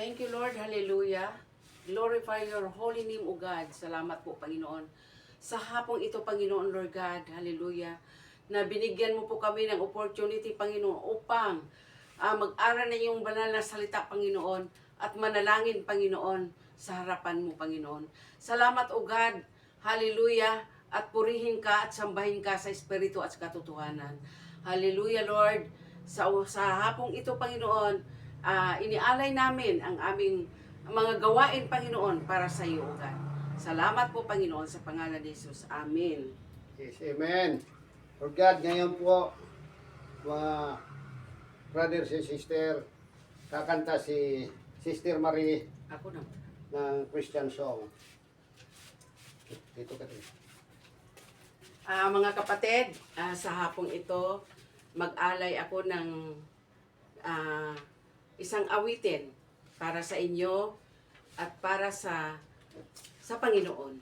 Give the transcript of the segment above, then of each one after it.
Thank you, Lord. Hallelujah. Glorify your holy name, O God. Salamat po, Panginoon. Sa hapong ito, Panginoon, Lord God, hallelujah, na binigyan mo po kami ng opportunity, Panginoon, upang mag-aral na iyong banal na salita, Panginoon, at manalangin, Panginoon, sa harapan mo, Panginoon. Salamat, O God. Hallelujah. At purihin ka at sambahin ka sa Espiritu at sa katotohanan. Hallelujah, Lord. Sa hapong ito, Panginoon, inialay namin ang aming mga gawain, Panginoon, para sa iyo, O God. Salamat po, Panginoon, sa pangalan ni Jesus. Amen. Yes, amen. For God, ngayon po, mga brothers and sister, kakanta si Sister Marie Ako na. ng Christian song. Dito ka rin. Mga kapatid, sa hapong ito, mag-alay ako ng isang awitin para sa inyo at para sa Panginoon.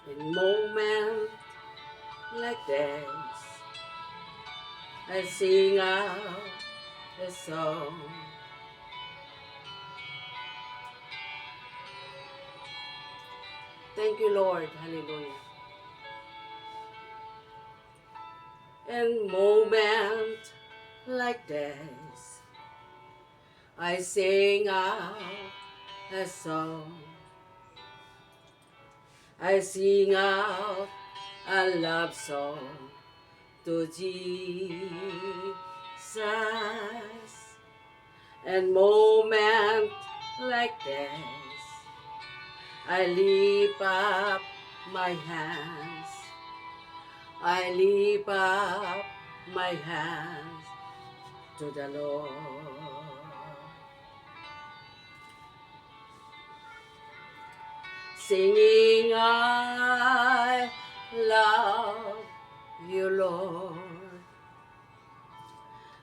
In moment like this, I sing out a song. Thank you, Lord. Hallelujah. In moment like this, I sing out a song. I sing out a love song to Jesus. And moment like this, I lift up my hands. I lift up my hands to the Lord. Singing, I love you, Lord.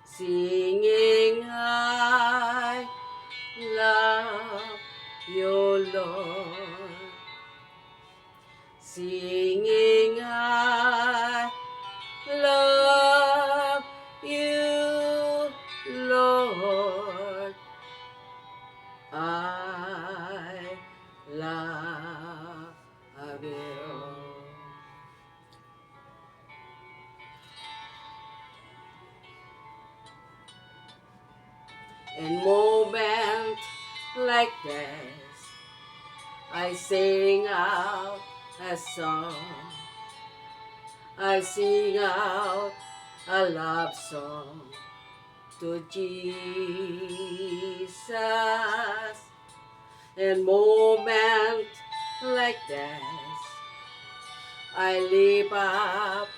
Singing, I love you, Lord. Singing, I love you, Lord. I love you. In moment like this, I sing out a song. I sing out a love song to Jesus. In moment like this, I lift up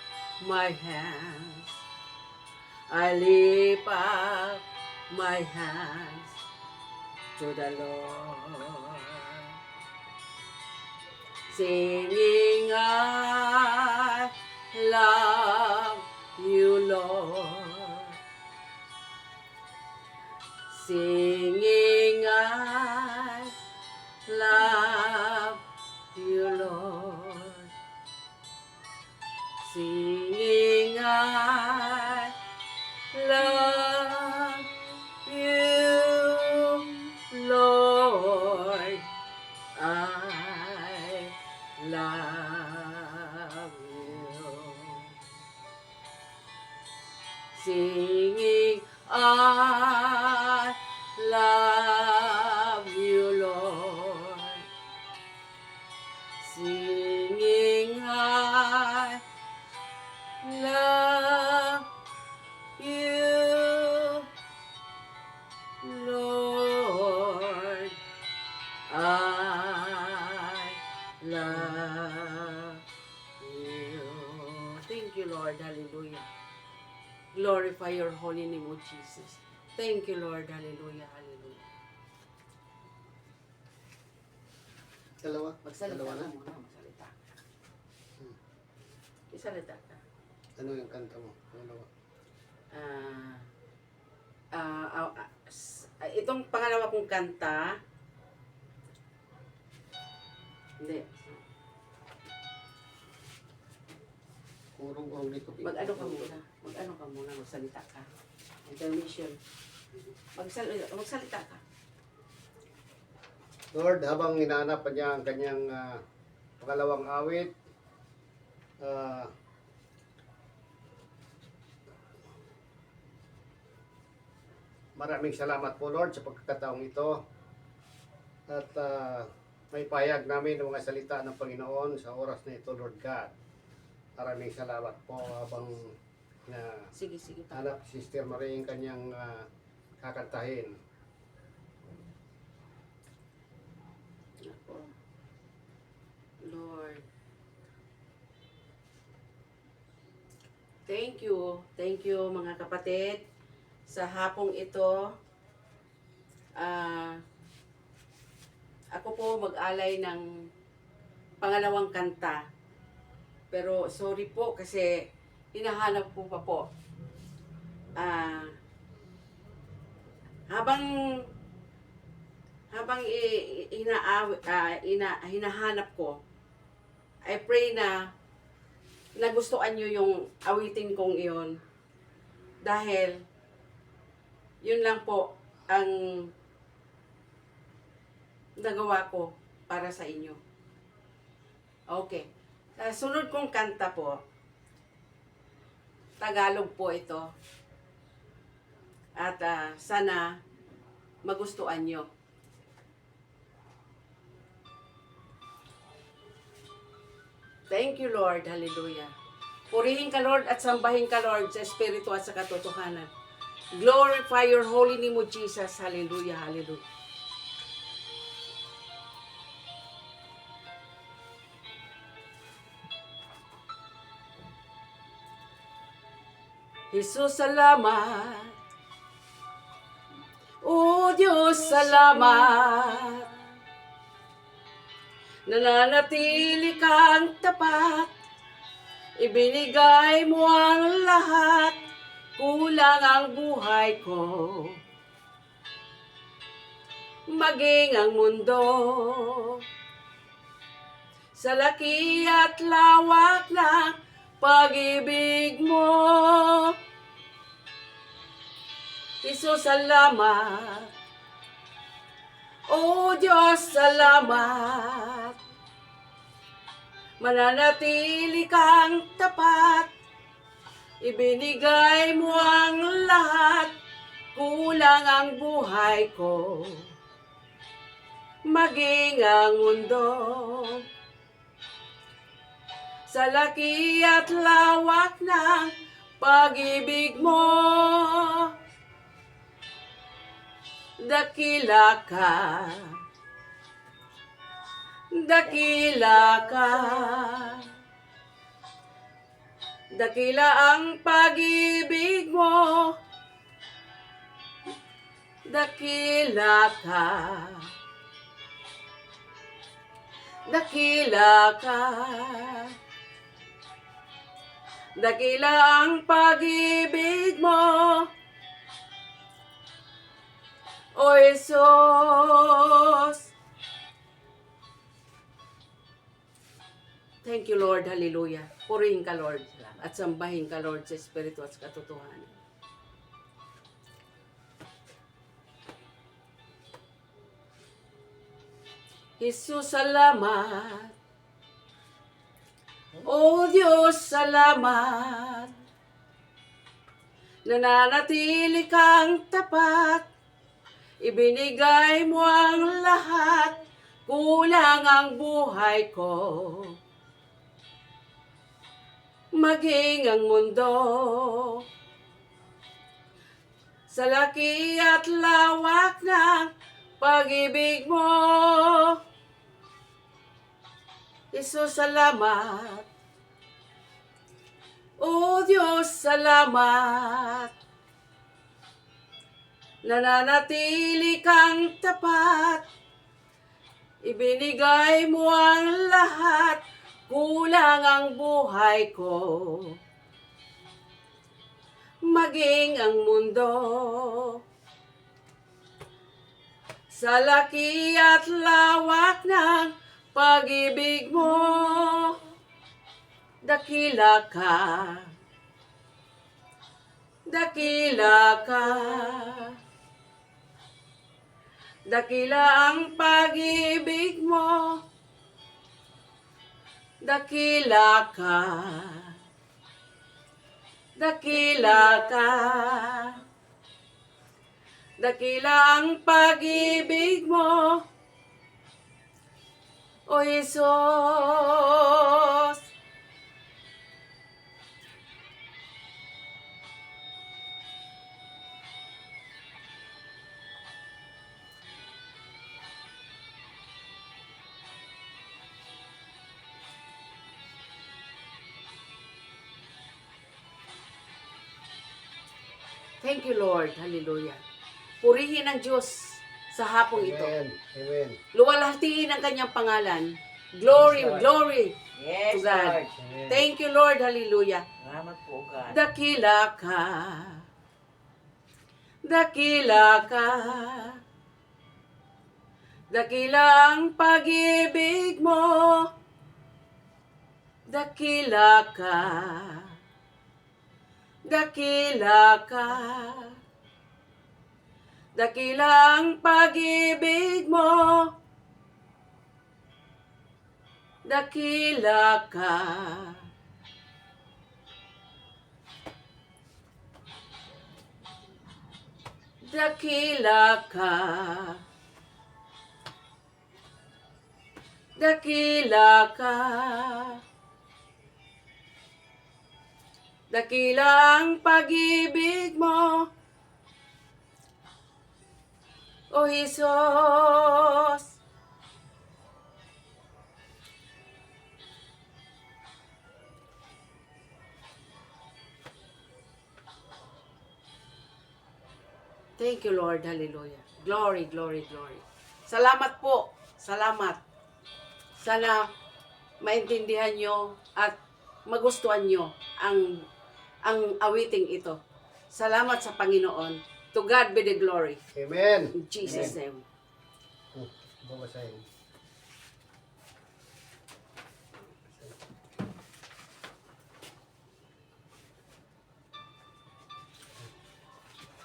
my hands. I lift up my hands to the Lord. Singing, I love you, Lord. Singing, I love you, Lord. Singing, I love you, Lord. I love you. Singing, I love you, Lord. Singing, I love you, Lord. I love you. Thank you, Lord. Hallelujah. Glorify your holy name, O Jesus. Thank you, Lord. Hallelujah. Hallelujah. Dalawa? Magsalita Dalawa ka na? muna. Magsalita. Isalita ka. Ano yung kanta mo? Ano? Ah, itong pangalawa kong kanta, hindi, Urong-urong dito. mag-ano ka muna, magsalita ka. Intermission. Magsalita ka. Lord, habang hinahanap pa niya ang kanyang pangalawang awit, maraming salamat po Lord sa pagkakataong ito. At may pahayag namin ang mga salita ng Panginoon sa oras na ito, Lord God. Maraming salamat po habang Sige pa. hanap si Sister Marie ang kanyang kakantahin. Ako. Lord. Thank you mga kapatid sa hapong ito. Ako po mag-alay ng pangalawang kanta. Pero sorry po kasi hinahanap ko pa po. Habang hinahanap ko, I pray na nagustuhan nyo yung awitin kong iyon. Dahil, yun lang po ang nagawa ko para sa inyo. Okay. Sunod kong kanta po, Tagalog po ito. At sana magustuhan nyo. Thank you, Lord. Hallelujah. Purihin ka, Lord, at sambahin ka, Lord, sa Espiritu at sa katotohanan. Glorify your holy name, O Jesus. Hallelujah. Hallelujah. Jesus, salamat. O Diyos, salamat. Nananatili kang tapat. Ibinigay mo ang lahat. Kulang ang buhay ko. Maging ang mundo. Sa laki at lawak ng pag-ibig mo. Jesus, salamat. O Diyos, salamat. Mananatili kang tapat. Ibinigay mo ang lahat. Kulang ang buhay ko. Maging ang mundo. Sa laki at lawak ng pag-ibig mo. Dakila ka. Dakila ka. Dakila ang pag-ibig mo. Dakila ka. Dakila ka. Dakila ang pag-ibig mo. O Jesus. Thank you, Lord. Hallelujah. Purihin ka, Lord. At sambahin ka, Lord, sa Espiritu at sa katotohanan. Jesus, salamat. O Diyos, salamat. Nananatili kang tapat. Ibinigay mo ang lahat. Kulang ang buhay ko. Maging ang mundo. Sa laki at lawak ng pag-ibig mo. Jesus, salamat. O Diyos, salamat. Nananatili kang tapat. Ibinigay mo ang lahat. kulang ang buhay ko, maging ang mundo. Sa laki at lawak ng pag-ibig mo, dakila ka, dakila ka. Dakila ang pag-ibig mo, dakila ka, dakila ka. Dakila ang pag-ibig mo, O Jesus. Thank you, Lord. Hallelujah. Purihin ang Diyos sa hapong ito. Amen. Amen. Luwalhatiin ang kanyang pangalan. Glory, Yes, Lord. glory Yes, to God. Lord. Amen. Thank you, Lord. Hallelujah. Salamat po, God. Dakila ka. Dakila ka. Dakila ang pag-ibig mo. Dakila ka. Dakila ka. Dakila ang pag-ibig mo. Dakila ka. Dakila ka. Dakila ka. Dakila ang pag-ibig mo, O Jesus. Thank you, Lord. Hallelujah. Glory, glory, glory. Salamat po. Salamat. Sana maintindihan nyo at magustuhan nyo ang awiting ito. Salamat sa Panginoon. To God be the glory. Amen. In Jesus' name. Babasahin.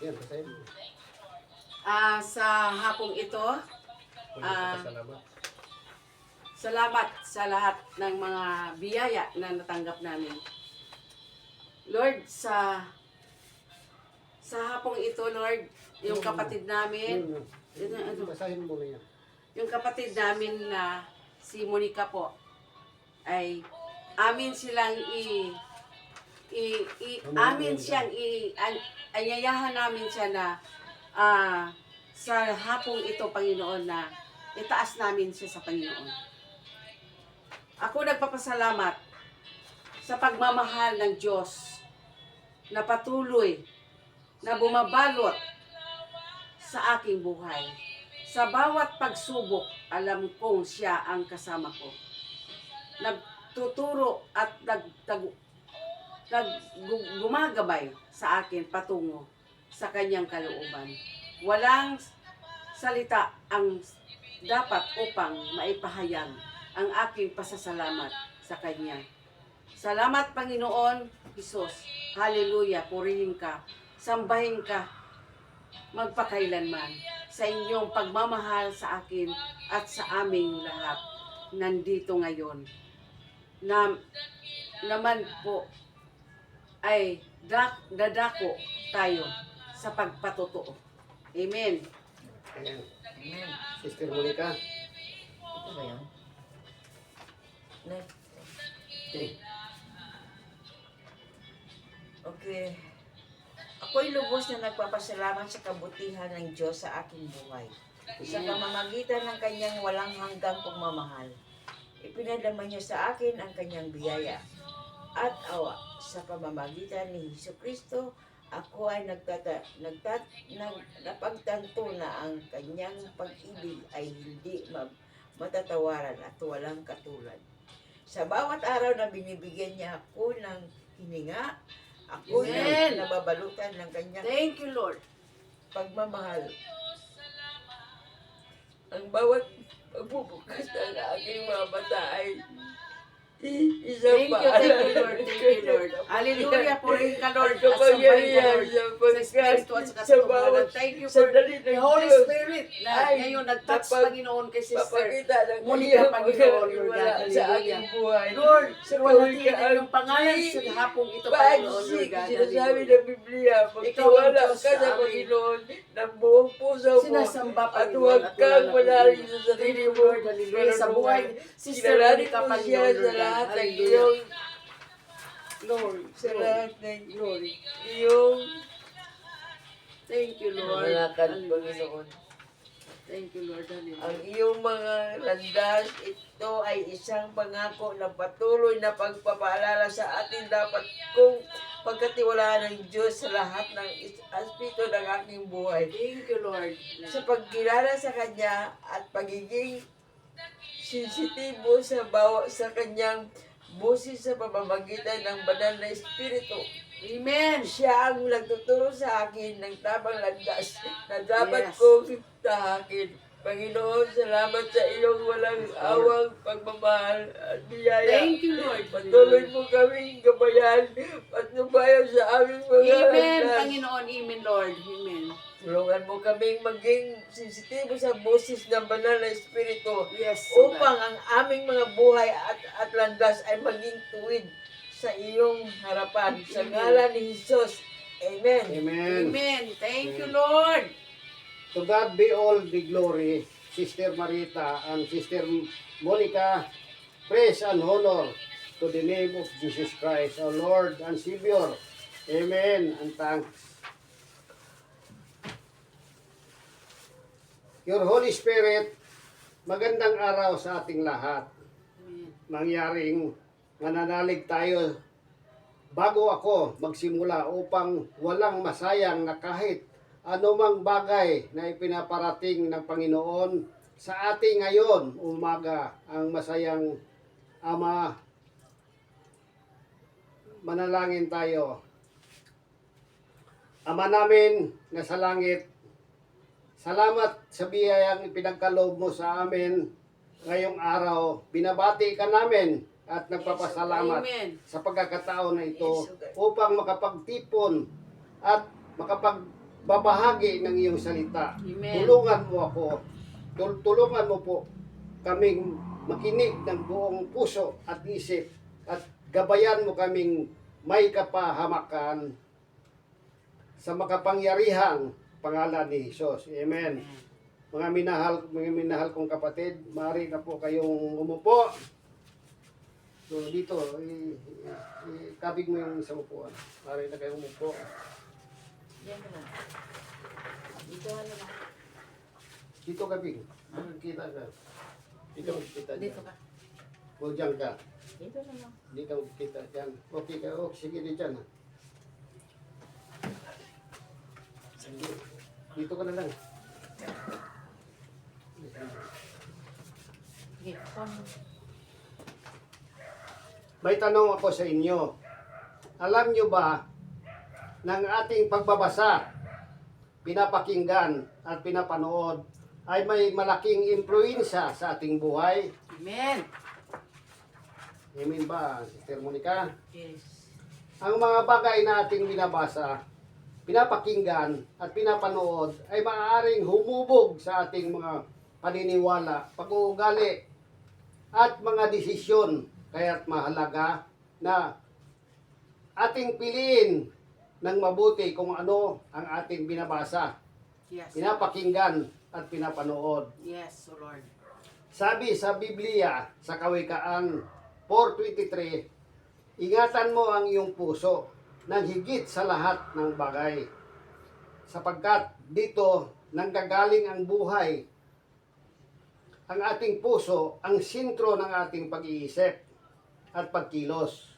Yan, basahin mo. Sa hapong ito, Salamat. salamat sa lahat ng mga biyaya na natanggap namin. Lord, sa hapong ito, Lord, yung kapatid namin, Basahin mo na yan. yung kapatid namin na si Monica po, ay amin silang anyayahan namin siya na sa hapong ito, Panginoon, na itaas namin siya sa Panginoon. Ako nagpapasalamat sa pagmamahal ng Diyos na patuloy na bumabalot sa aking buhay. Sa bawat pagsubok, alam kong siya ang kasama ko. Nagtuturo at gumagabay sa akin patungo sa kanyang kalooban. Walang salita ang dapat upang maipahayag ang aking pasasalamat sa kanya. Salamat, Panginoon Jesus. Hallelujah. Purihin ka. Sambahin ka magpakailanman sa inyong pagmamahal sa akin at sa aming lahat nandito ngayon. Naman po ay dadako tayo sa pagpatotoo. Amen. Ayan. Amen. Sister Monica. Ito ba yun? Next. Okay. Ako'y lubos na nagpapasalamat sa kabutihan ng Diyos sa aking buhay. Sa pamamagitan ng kanyang walang hanggang pagmamahal, ipinadama niya sa akin ang kanyang biyaya at awa. Sa pamamagitan ni Jesucristo, ako ay napagtanto na ang kanyang pag-ibig ay hindi matatawaran at walang katulad. Sa bawat araw na binibigyan niya ako ng hininga, ako Amen. na nababalutan ng kanyang Thank you, Lord. pagmamahal. Ang bawat pagbubukas ng aking mga mata ay isang Thank you, Lord. Thank you, Lord. Hallelujah. Purihin ka, Lord. At sambahin ka, Lord. Sa Espiritu at sa kasatuhan. Thank you for the Holy Spirit na ngayon nag-touch, Panginoon, kay Sister Monica, Panginoon, Lord God. sa Hallelujah. aking buhay. Lord, Sa luwalhatiin kawikaan, ang iyong pangalan sa hapong ito, Panginoon, Lord God. Sinasabi Hallelujah. ng Biblia, magtiwala Diyos ka sa sa amin. Panginoon ng buong puso mo Sinasamba, at Panginoon, huwag at kang wala na manalig pag-ibig. sa Thank sarili you, mo. Lord. Hallelujah. Sa buhay, Sister Kinalanin Monica, mo siya Panginoon, sa Lord God. lahat ng Hallelujah. iyong Lord, sa Lord. lahat ng Glory. iyong Thank you, Lord. malakad, Hallelujah. Panginoon. Thank you, Lord. Hallelujah. Ang iyong mga landas, ito ay isang pangako ng patuloy na pagpapaalala sa atin dapat kong pagkatiwalaan ng Diyos sa lahat ng aspito ng aking buhay. Thank you, Lord. Sa pagkilala sa Kanya at pagiging sensitibo sa Kanyang busis sa pamamagitan ng banal na Espiritu. Amen. Siya ang nagtuturo sa akin ng tamang landas na dapat Yes. kong tahakin. Panginoon, salamat sa iyong walang awang pagmamahal at biyaya. Thank you, Lord. Patuloy mo kaming gabayan at nubayan sa aming mga Amen, landas. Panginoon. Amen, Lord. Amen. Tulungan mo kaming maging sensitibo sa boses ng banal na Espiritu Yes, O upang God. ang aming mga buhay at landas ay maging tuwid sa iyong harapan. Sa Amen. ngalan ni Jesus. Amen. Amen. Amen. Thank you, Lord. To God be all the glory, Sister Marita and Sister Monica. Praise and honor to the name of Jesus Christ, our Lord and Savior. Amen and thanks. Your Holy Spirit, magandang araw sa ating lahat. Amen. Mangyaring mananalig tayo bago ako magsimula upang walang masayang na kahit anumang bagay na ipinaparating ng Panginoon sa ating ngayon umaga. Ang masayang Ama, manalangin tayo. Ama namin na sa langit, salamat sa biyayang ipinagkaloob mo sa amin ngayong araw. Binabati ka namin at nagpapasalamat Amen. sa pagkakataon na ito upang makapagtipon at makapagbabahagi ng iyong salita. Amen. Tulungan mo ako. Tulungan mo po kaming makinig ng buong puso at isip at gabayan mo kaming may kapahamakan sa makapangyarihang pangalan ni Jesus. Amen. Mga minahal kong kapatid, maaari na po kayong umupo. So dito, kabig mo yung sa upuan. Maaari na kayong umupo. Yan na. Dito na lang. Dito kabig. Kita ka. Dito kita Dito dyan. ka. O dyan ka. Dito na lang. Hindi ka kita dyan. Okay ka. Okay, sige di dyan. Sige. Dito ka na lang. Sige, come. May tanong ako sa inyo. Alam nyo ba ng ating pagbabasa, pinapakinggan at pinapanood ay may malaking impluensya sa ating buhay? Amen. Amen ba, Sister Monica? Yes. Ang mga bagay na ating binabasa, pinapakinggan at pinapanood ay maaaring humubog sa ating mga paniniwala, pag-uugali at mga desisyon. Kaya't mahalaga na ating piliin ng mabuti kung ano ang ating binabasa, Yes. pinapakinggan at pinapanood. Yes, O Lord. Sabi sa Biblia sa Kawikaan 4:23, ingatan mo ang iyong puso ng higit sa lahat ng bagay, sapagkat dito nanggagaling ang buhay. Ang ating puso ang sentro ng ating pag-iisip at pagkilos.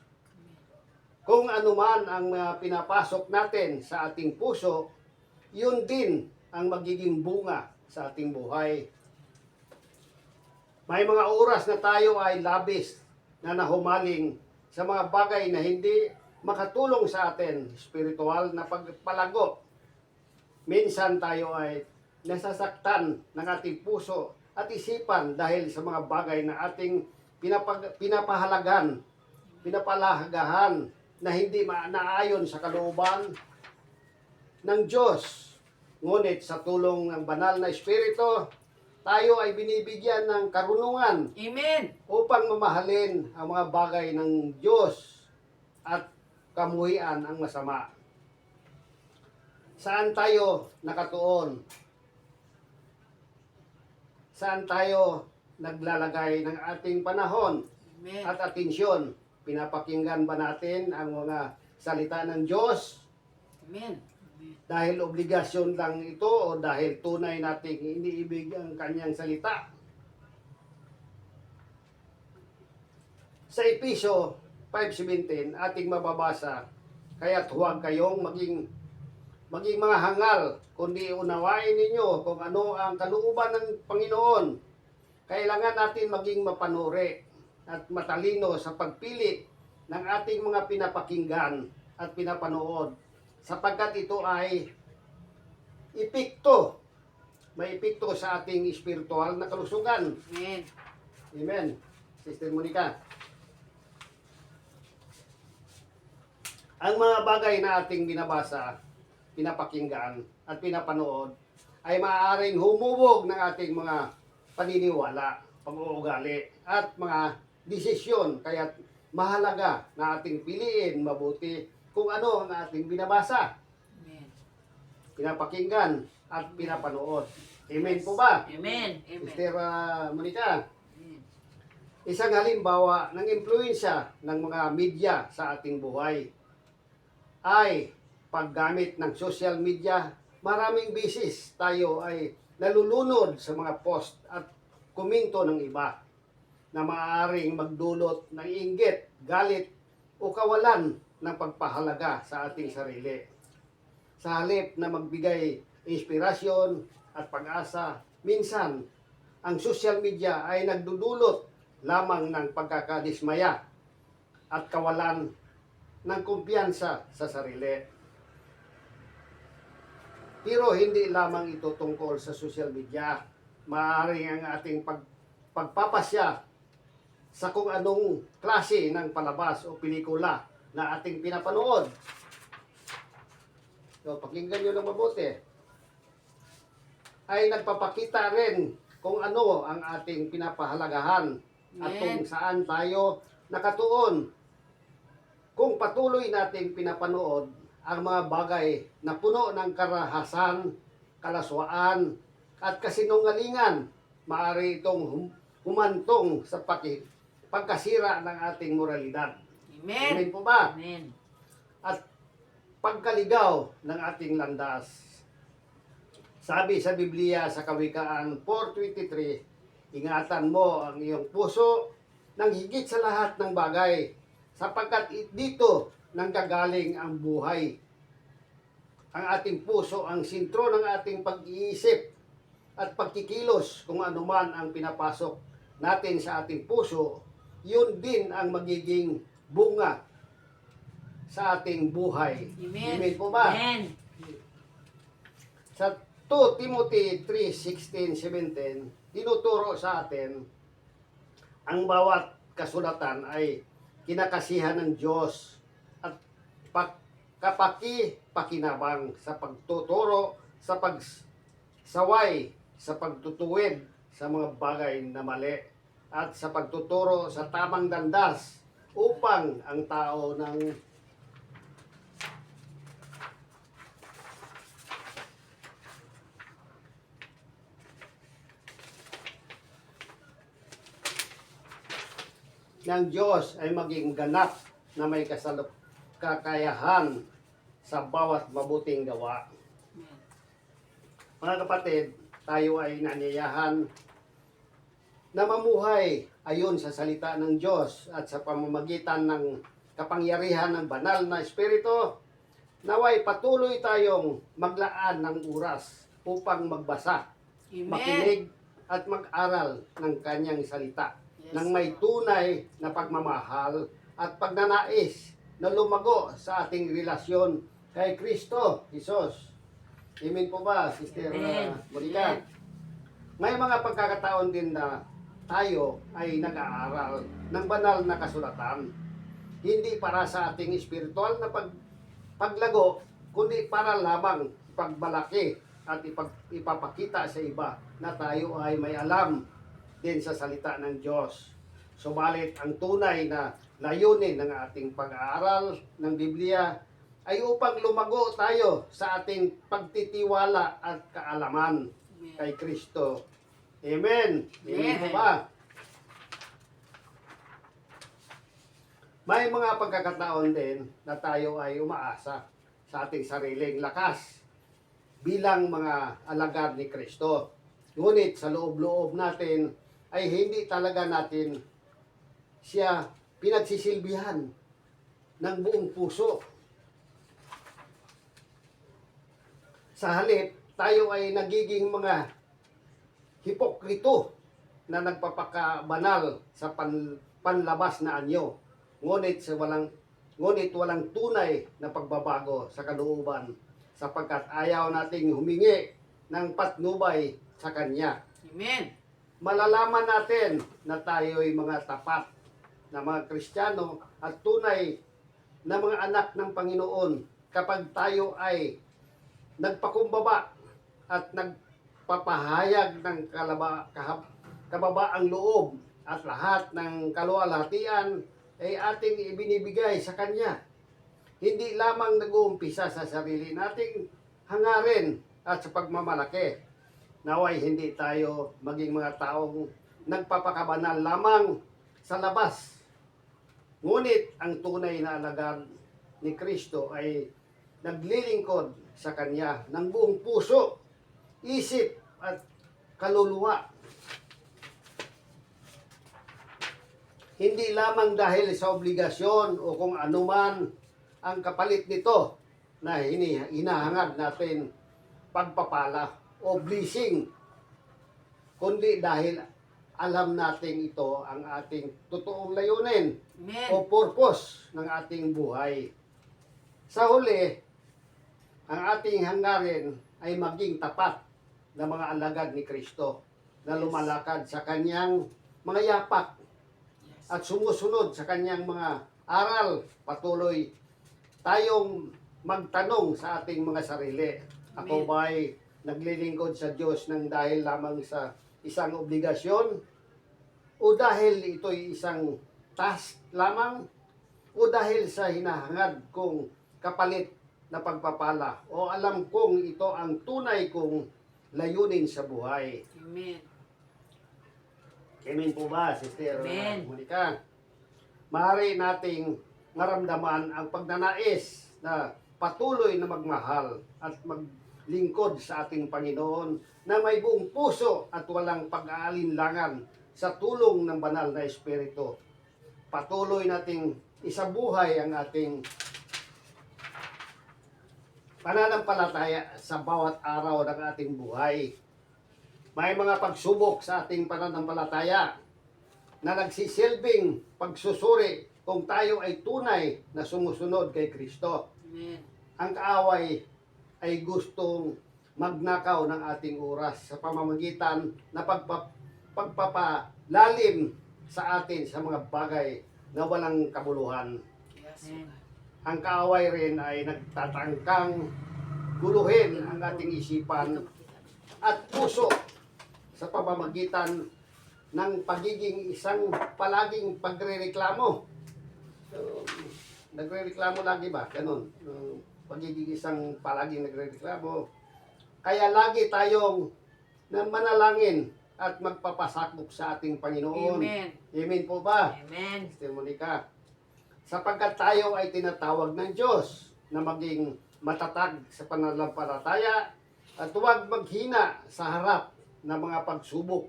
Kung anuman ang pinapasok natin sa ating puso, yun din ang magiging bunga sa ating buhay. May mga oras na tayo ay labis na nahumaling sa mga bagay na hindi makatulong sa atin, spiritual na pagpalago. Minsan tayo ay nasasaktan ng ating puso at isipan dahil sa mga bagay na ating pinapalahagahan na hindi naayon sa kalooban ng Diyos. Ngunit sa tulong ng banal na Espiritu, tayo ay binibigyan ng karunungan Amen. upang mamahalin ang mga bagay ng Diyos at kamuhian ang masama. Saan tayo nakatuon? Saan tayo naglalagay ng ating panahon Amen. at atensyon? Pinapakinggan ba natin ang mga salita ng Diyos Amen. dahil obligasyon lang ito o dahil tunay nating iniibig ang kanyang salita? Sa Episyo 5:17 ating mababasa, kaya't huwag kayong maging mga hangal, kundi unawain ninyo kung ano ang kalooban ng Panginoon. Kailangan natin maging mapanuri at matalino sa pagpili ng ating mga pinapakinggan at pinapanood, sapagkat ito ay may epekto sa ating espiritual na kalusugan. Amen. Amen. Sister Monica. Ang mga bagay na ating binabasa, pinapakinggan at pinapanood ay maaaring humubog ng ating mga paniniwala, pag-uugali at mga desisyon. Kaya mahalaga na ating piliin mabuti kung ano ang ating binabasa, Amen. pinapakinggan at pinapanood. Amen po ba? Amen. Amen. Sister Monica, Amen. isang halimbawa ng impluensya ng mga media sa ating buhay ay paggamit ng social media. Maraming beses tayo ay nalulunod sa mga post at komento ng iba na maaaring magdulot ng inggit, galit o kawalan ng pagpahalaga sa ating sarili. Sa halip na magbigay inspirasyon at pag-asa, minsan ang social media ay nagdudulot lamang ng pagkakadismaya at kawalan ng kumpiyansa sa sarili. Pero hindi lamang ito tungkol sa social media. Maaaring ang ating pagpapasya sa kung anong klase ng palabas o pelikula na ating pinapanood. So, pakinggan nyo ng mabuti. Ay nagpapakita rin kung ano ang ating pinapahalagahan at kung saan tayo nakatuon. Kung patuloy nating pinapanood ang mga bagay na puno ng karahasan, kalaswaan, at kasinungalingan, maaari itong humantong sa pagkasira ng ating moralidad. Amen. Amen po ba? Amen. At pagkaligaw ng ating landas. Sabi sa Biblia sa Kawikaan 4:23, ingatan mo ang iyong puso ng higit sa lahat ng bagay, sapagkat dito nanggagaling ang buhay. Ang ating puso ang sentro ng ating pag-iisip at pagkikilos. Kung anuman ang pinapasok natin sa ating puso, yun din ang magiging bunga sa ating buhay. Amen. Amen po ba? Amen. Sa 2 Timothy 3:16-17, tinuturo sa atin ang bawat kasulatan ay kinakasihan ng Diyos at kapaki-pakinabang sa pagtuturo, sa pagsaway, sa pagtutuwid sa mga bagay na mali at sa pagtuturo sa tamang landas upang ang tao ng Diyos ay maging ganap na may kakayahan sa bawat mabuting gawa. Mga kapatid, tayo ay nanyayahan na mamuhay ayon sa salita ng Diyos at sa pamamagitan ng kapangyarihan ng banal na Espiritu. Naway patuloy tayong maglaan ng oras upang magbasa, Amen. makinig at mag-aral ng kanyang salita. Yes. ng may tunay na pagmamahal at pagnanais na lumago sa ating relasyon kay Kristo Jesus. Amen po ba, Sister Amen. Monica? May mga pagkakataon din na tayo ay nag-aaral ng banal na kasulatan. Hindi para sa ating espiritual na paglago, kundi para lamang ipagmalaki at ipapakita sa iba na tayo ay may alam din sa salita ng Diyos. Subalit ang tunay na layunin ng ating pag-aaral ng Biblia ay upang lumago tayo sa ating pagtitiwala at kaalaman Amen. kay Kristo. Amen. Amen po Amen. ba? May mga pagkakataon din na tayo ay umaasa sa ating sariling lakas bilang mga alagad ni Kristo. Ngunit sa loob-loob natin ay hindi talaga natin siya pinagsisilbihan ng buong puso. Sa halip, tayo ay nagiging mga hipokrito na nagpapakabanal sa panlabas na anyo. Ngunit walang tunay na pagbabago sa kalooban sapagkat ayaw nating humingi ng patnubay sa Kanya. Amen. Malalaman natin na tayo'y mga tapat na mga Kristiyano at tunay na mga anak ng Panginoon kapag tayo ay nagpakumbaba at nagpapahayag ng kababaang loob at lahat ng kaluwalhatian ay ating ibinibigay sa Kanya. Hindi lamang nag-uumpisa sa sarili nating hangarin at sa pagmamalaki. Naway hindi tayo maging mga taong nagpapakabanal lamang sa labas. Ngunit ang tunay na alagad ni Kristo ay naglilingkod sa Kanya ng buong puso, isip at kaluluwa. Hindi lamang dahil sa obligasyon o kung anuman ang kapalit nito na hinahangad natin pagpapala o blessing, kundi dahil alam natin ito ang ating totoong layunin Amen. o purpose ng ating buhay. Sa huli, ang ating hangarin ay maging tapat na mga alagad ni Kristo na lumalakad sa Kanyang mga yapak at sumusunod sa Kanyang mga aral. Patuloy tayong magtanong sa ating mga sarili. Ako Amen. ba'y naglilingkod sa Diyos ng dahil lamang sa isang obligasyon? O dahil ito'y isang task lamang? O dahil sa hinahangad kong kapalit na pagpapala? O alam kong ito ang tunay kong layunin sa buhay? Amen. Amen po ba, Sister Amen. Monica? Maaari nating maramdaman ang pagnanais na patuloy na magmahal at maglingkod sa ating Panginoon na may buong puso at walang pag-aalinlangan sa tulong ng banal na Espiritu. Patuloy nating isabuhay ang ating pananampalataya sa bawat araw ng ating buhay. May mga pagsubok sa ating pananampalataya na nagsisilbing pagsusuri kung tayo ay tunay na sumusunod kay Kristo. Amen. Ang kaaway ay gustong magnakaw ng ating oras sa pamamagitan na pagpapalalim sa atin sa mga bagay na walang kabuluhan. Yes. Amen. Ang kaaway rin ay nagtatangkang guluhin ang ating isipan at puso sa pamamagitan ng pagiging isang palaging pagrereklamo. Nagrereklamo lagi ba? Ganun. Pagiging isang palaging nagrereklamo. Kaya lagi tayong manalangin at magpapasakop sa ating Panginoon. Amen. Amen po ba? Amen. Sister Monica? Sapagkat tayo ay tinatawag ng Diyos na maging matatag sa pananampalataya at huwag maghina sa harap ng mga pagsubok.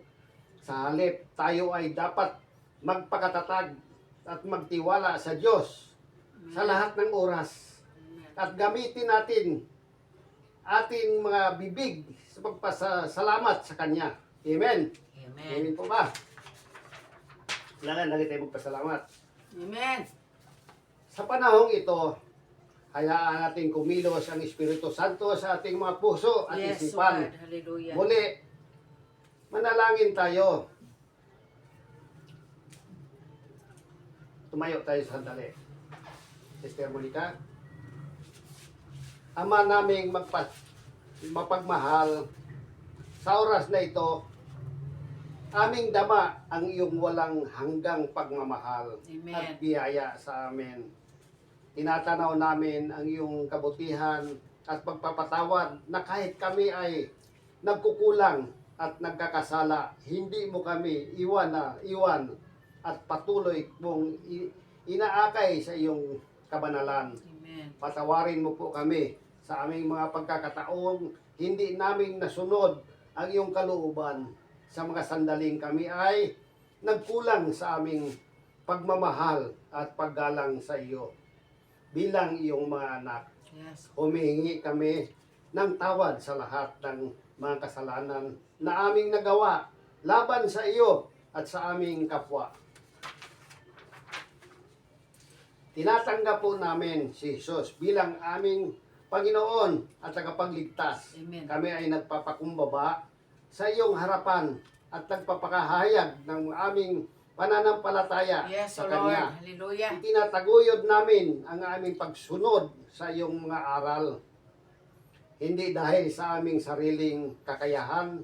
Sa halip, tayo ay dapat magpakatatag at magtiwala sa Diyos sa lahat ng oras. At gamitin natin ating mga bibig sa pagpasalamat sa Kanya. Amen. Amen. Amen po ba? Kailangan lagi tayo magpasalamat. Amen. Sa panahong ito, hayaan natin kumilos ang Espiritu Santo sa ating mga puso at Yes, O isipan. God. Hallelujah. Muli, manalangin tayo. Tumayo tayo sandali. Sister Monica, Ama naming mapagmahal, sa oras na ito, aming dama ang iyong walang hanggang pagmamahal Amen. at biyaya sa amin. Tinatanaw namin ang iyong kabutihan at pagpapatawad na kahit kami ay nagkukulang at nagkakasala, hindi mo kami iwan at patuloy mong inaakay sa iyong kabanalan. Amen. Patawarin mo po kami sa aming mga pagkakataong hindi namin nasunod ang iyong kalooban. Sa mga sandaling kami ay nagkulang sa aming pagmamahal at paggalang sa iyo. Bilang iyong mga anak, Yes. humihingi kami ng tawad sa lahat ng mga kasalanan na aming nagawa laban sa iyo at sa aming kapwa. Tinatanggap po namin si Jesus bilang aming Panginoon at tagapagligtas. Amen. Kami ay nagpapakumbaba sa iyong harapan at nagpapakahayag ng aming pananampalataya Yes, sa O Lord. Kanya. Hallelujah. Itinataguyod namin ang aming pagsunod sa iyong mga aral. Hindi dahil sa aming sariling kakayahan,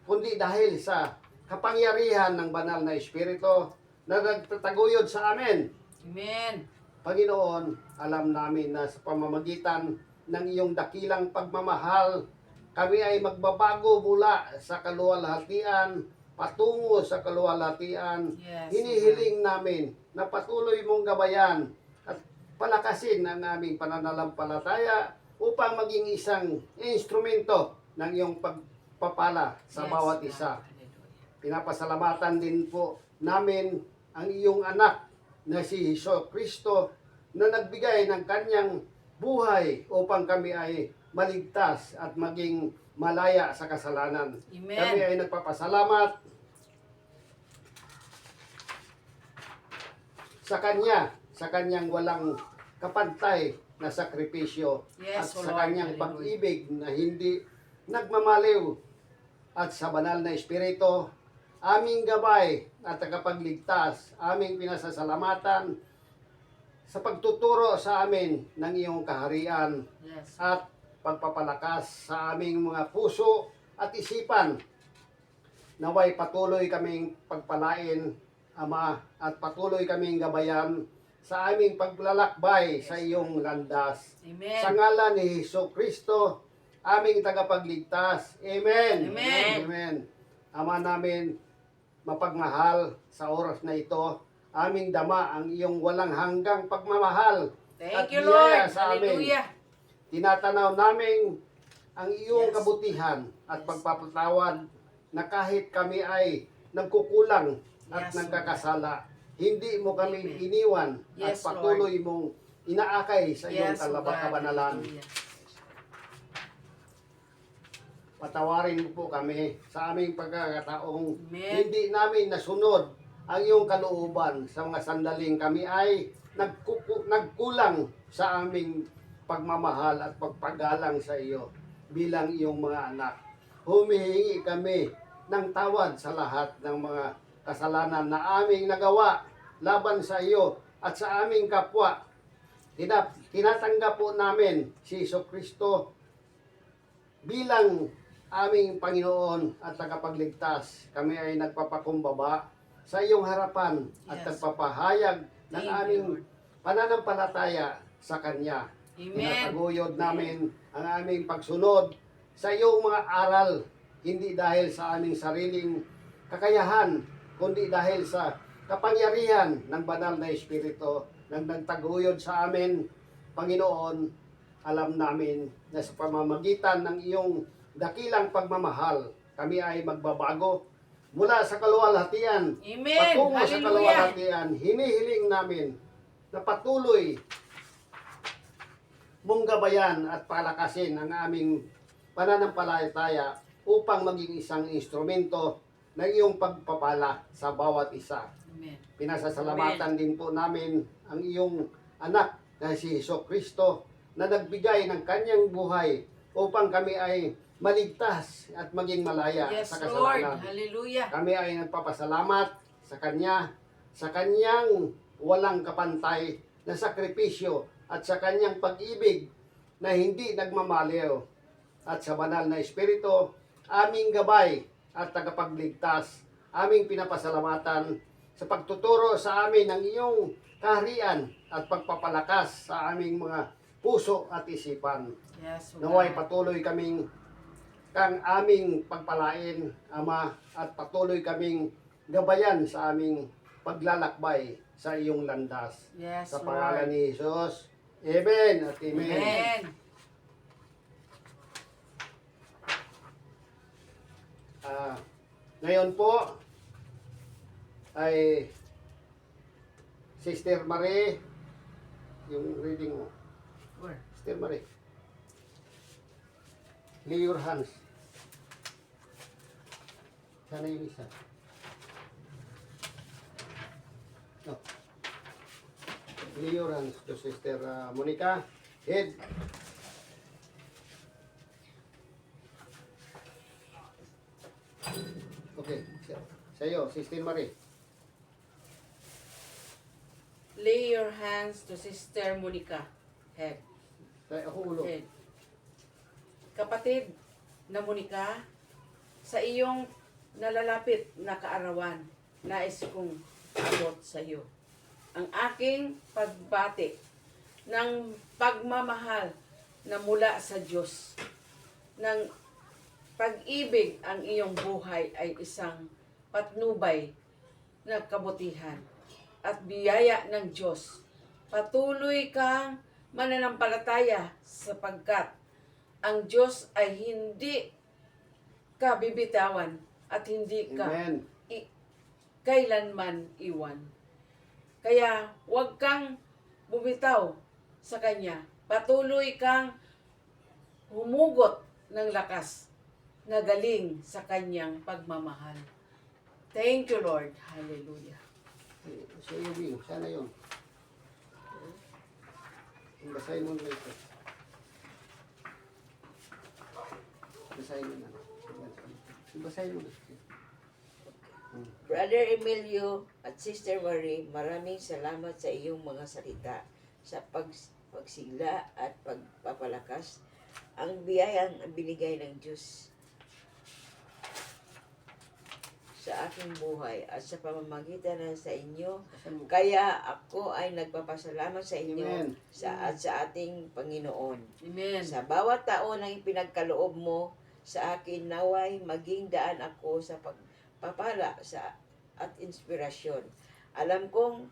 kundi dahil sa kapangyarihan ng banal na Espiritu na nagtataguyod sa amin. Amen. Panginoon, alam namin na sa pamamagitan ng iyong dakilang pagmamahal, kami ay magbabago mula sa kaluwalhatian patungo sa kaluwalhatian. Yes. Hinihiling namin na patuloy mong gabayan at palakasin ang aming pananampalataya upang maging isang instrumento ng iyong pagpapala sa Yes, bawat God. isa. Hallelujah. Pinapasalamatan din po namin ang iyong anak na si Hesus Kristo na nagbigay ng kanyang buhay upang kami ay maligtas at maging malaya sa kasalanan. Amen. Kami ay nagpapasalamat sa kanyang walang kapantay na sakripisyo Yes, at O sa Lord. kanyang Hallelujah. pag-ibig na hindi nagmamaliw at sa banal na Espiritu, aming gabay at tagapagligtas, aming pinasasalamatan sa pagtuturo sa amin ng iyong kaharian Yes. at pagpapalakas sa aming mga puso at isipan. Naway patuloy kaming pagpalain, Ama, at patuloy kaming gabayan sa aming paglalakbay sa iyong landas. Amen. Sa ngalan ni Hesus Kristo, aming tagapagligtas. Amen. Amen. Amen. Ama namin, mapagmahal sa oras na ito, aming dama ang iyong walang hanggang pagmamahal. At Thank you, biyaya Lord. sa amin. Hallelujah. Tinatanaw namin ang iyong Yes. kabutihan at Yes. pagpapatawad na kahit kami ay nagkukulang at Yes, nagkakasala, hindi mo kami Amen. iniwan at Yes, patuloy mong inaakay sa iyong Yes, O God. kabanalan. Hallelujah. Patawarin mo po kami sa aming pagkakataong Amen. hindi namin nasunod ang iyong kalooban sa mga sandaling kami ay nagkulang sa aming pagmamahal at pagpagalang sa iyo bilang iyong mga anak. Humihingi kami ng tawad sa lahat ng mga kasalanan na aming nagawa laban sa iyo at sa aming kapwa. Tinatanggap po namin si Hesus Kristo bilang aming Panginoon at tagapagligtas. Kami ay nagpapakumbaba sa iyong harapan at Yes. nagpapahayag ng Thank you, aming Lord. pananampalataya sa Kanya. Amen. Tinataguyod namin ang aming pagsunod sa iyong mga aral, hindi dahil sa aming sariling kakayahan, kundi dahil sa kapangyarihan ng banal na Espiritu nang nagtaguyod sa amin. Panginoon, alam namin na sa pamamagitan ng iyong dakilang pagmamahal, kami ay magbabago mula sa kaluwalhatian Amen. patungo sa Hallelujah. kaluwalhatian. Hinihiling namin na patuloy mong gabayan at palakasin ang aming pananampalataya upang maging isang instrumento ng iyong pagpapala sa bawat isa. Amen. Pinasasalamatan din po namin ang iyong anak na si Hesus Kristo na nagbigay ng kanyang buhay upang kami ay maligtas at maging malaya Yes, sa Lord. kasalanan. Hallelujah. Kami ay nagpapasalamat sa Kanya, sa Kanyang walang kapantay na sakripisyo at sa Kanyang pag-ibig na hindi nagmamaliw. At sa banal na Espiritu, aming gabay at tagapagligtas, aming pinapasalamatan sa pagtuturo sa amin ng iyong kaharian at pagpapalakas sa aming mga puso at isipan. Yes, O Naway God. patuloy kaming kang aming pagpalain, Ama, at patuloy kaming gabayan sa aming paglalakbay sa iyong landas. Yes, Sa Lord. pangalan ni Jesus. Amen at amen. Amen. Ngayon po ay Sister Marie, yung reading mo. Where? Sister Marie. Lay your hands. Sana yung isa. No. Lay your hands to Sister Monica. Head. Okay. Sa'yo, Sister Marie. Lay your hands to Sister Monica. Head. Ako ulo. Head. Kapatid na Monica, sa iyong nalalapit na kaarawan, nais kong abot sa iyo ang aking pagbati ng pagmamahal na mula sa Diyos. Ng pag-ibig ang iyong buhay ay isang patnubay na kabutihan at biyaya ng Diyos. Patuloy kang mananampalataya sapagkat ang Diyos ay hindi ka bibitawan at hindi ka Amen. kailanman iwan. Kaya huwag kang bumitaw sa Kanya. Patuloy kang humugot ng lakas na galing sa Kanyang pagmamahal. Thank you, Lord. Hallelujah. Sa iyo, Bing. Sana yun. Basahin mo na ito. Basahin mo na. Basahin mo na. Brother Emilio at Sister Marie, maraming salamat sa iyong mga salita, sa pagsigla at pagpapalakas, ang biyayang binigay ng Diyos sa aking buhay at sa pamamagitan ng sa inyo. Kaya ako ay nagpapasalamat sa inyo Amen. at sa ating Panginoon. Amen. Sa bawat taon na ipinagkaloob mo sa akin, naway maging daan ako sa pagpapala at inspirasyon. Alam kong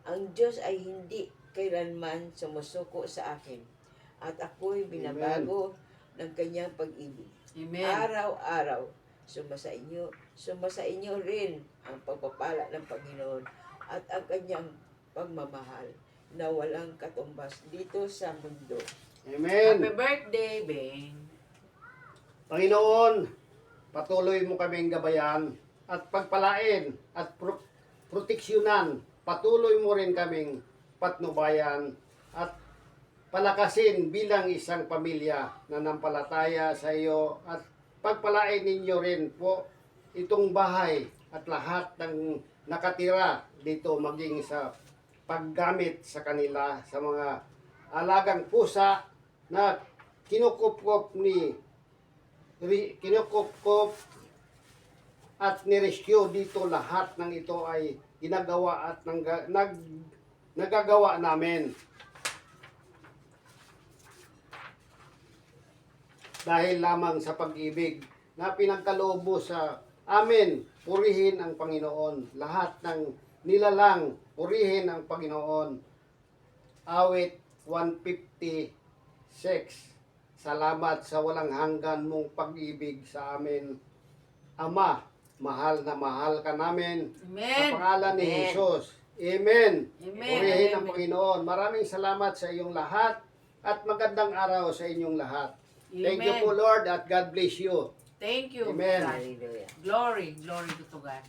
ang Diyos ay hindi kailanman sumusuko sa akin at ako'y binabago ng kanyang pag-ibig. Amen. Araw-araw, sumasa inyo rin ang pagpapala ng Panginoon at ang kanyang pagmamahal na walang katumbas dito sa mundo. Amen. Happy birthday, Beng. Panginoon, patuloy mo kaming gabayan at pagpalain at proteksyonan. Patuloy mo rin kaming patnubayan at palakasin bilang isang pamilya na nampalataya sa iyo at pagpalain ninyo rin po itong bahay at lahat ng nakatira dito maging sa paggamit sa kanila sa mga alagang pusa na kinukupkop at ni-rescue dito. Lahat ng ito ay ginagawa at nagagawa namin dahil lamang sa pag-ibig na pinagkaloob mo sa amin. Purihin ang Panginoon. Lahat ng nilalang, purihin ang Panginoon. Awit 156. Salamat sa walang hanggan mong pag-ibig sa amin. Ama, mahal na mahal ka namin. Amen. Sa pangalan ni Amen. Jesus. Amen. Amen. Purihin ang Amen. Panginoon. Maraming salamat sa iyong lahat at magandang araw sa inyong lahat. Thank you Amen. po, Lord, at God bless you. Thank you. Amen. God. Hallelujah. Glory to God.